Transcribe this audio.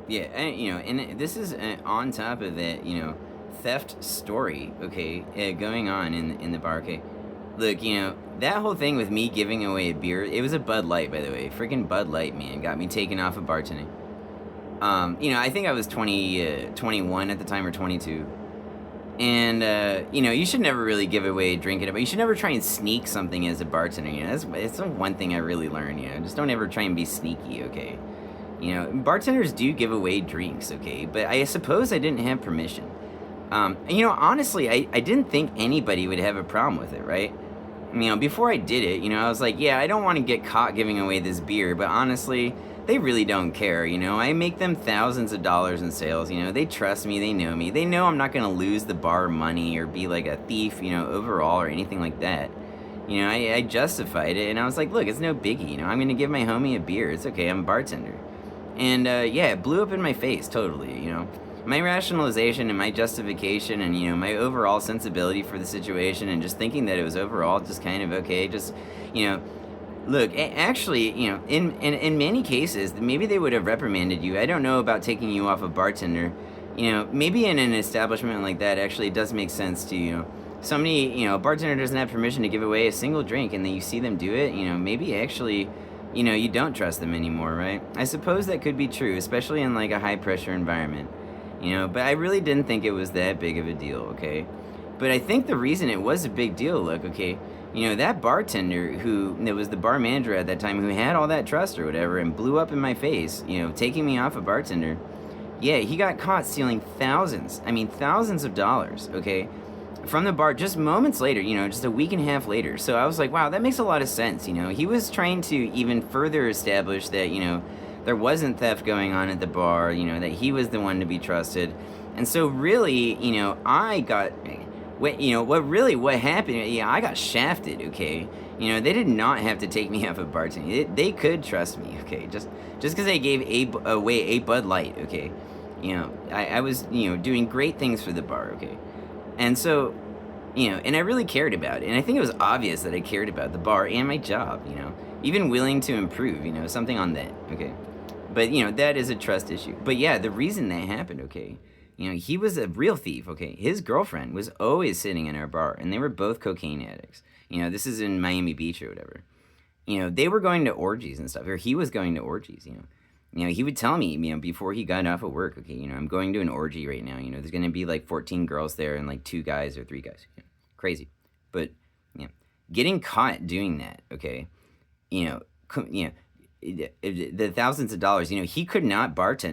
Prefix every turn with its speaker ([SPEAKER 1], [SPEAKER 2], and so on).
[SPEAKER 1] Yeah, and this is on top of that, theft story, okay, going on in the bar. Okay, look, that whole thing with me giving away a beer, it was a Bud Light, by the way. Freaking Bud Light, man, got me taken off of bartending. I think I was 21 at the time or 22. And you should never really give away a drink, but you should never try and sneak something as a bartender. It's the one thing I really learned. Just don't ever try and be sneaky, okay? Bartenders do give away drinks, okay? But I suppose I didn't have permission. Honestly, I didn't think anybody would have a problem with it, right? Before I did it, I was like, yeah, I don't want to get caught giving away this beer, but honestly, they really don't care. I make them thousands of dollars in sales. They trust me, they know me. They know I'm not going to lose the bar money or be like a thief, overall or anything like that. I justified it and I was like, look, it's no biggie. I'm going to give my homie a beer. It's okay. I'm a bartender. And yeah, it blew up in my face totally. My rationalization and my justification and my overall sensibility for the situation and just thinking that it was overall just kind of okay, just you know look, actually, in many cases maybe they would have reprimanded you. I don't know about taking you off a bartender. Maybe in an establishment like that actually it does make sense to somebody, a bartender doesn't have permission to give away a single drink and then you see them do it. Maybe actually you don't trust them anymore, right? I suppose that could be true, especially in like a high pressure environment. But I really didn't think it was that big of a deal, okay? But I think the reason it was a big deal, look, okay, that bartender that was the bar manager at that time who had all that trust or whatever and blew up in my face, taking me off a bartender, yeah, he got caught stealing thousands of dollars, okay, from the bar just moments later, just a week and a half later. So I was like, wow, that makes a lot of sense. He was trying to even further establish that, there wasn't theft going on at the bar, that he was the one to be trusted. And so really, I got what happened, yeah, I got shafted, okay? They did not have to take me off of bartending. They could trust me, okay? Just because I gave away a Bud Light, okay? I was, doing great things for the bar, okay? And so, and I really cared about it. And I think it was obvious that I cared about the bar and my job, even willing to improve, something on that, okay? But, that is a trust issue. But yeah, the reason that happened, okay, he was a real thief, okay? His girlfriend was always sitting in our bar, and they were both cocaine addicts. This is in Miami Beach or whatever. They were going to orgies and stuff, or he was going to orgies. He would tell me, before he got off of work, okay, I'm going to an orgy right now. There's going to be like 14 girls there and like 2 guys or 3 guys. Crazy. But, getting caught doing that, okay, you know, the thousands of dollars, he could not bartend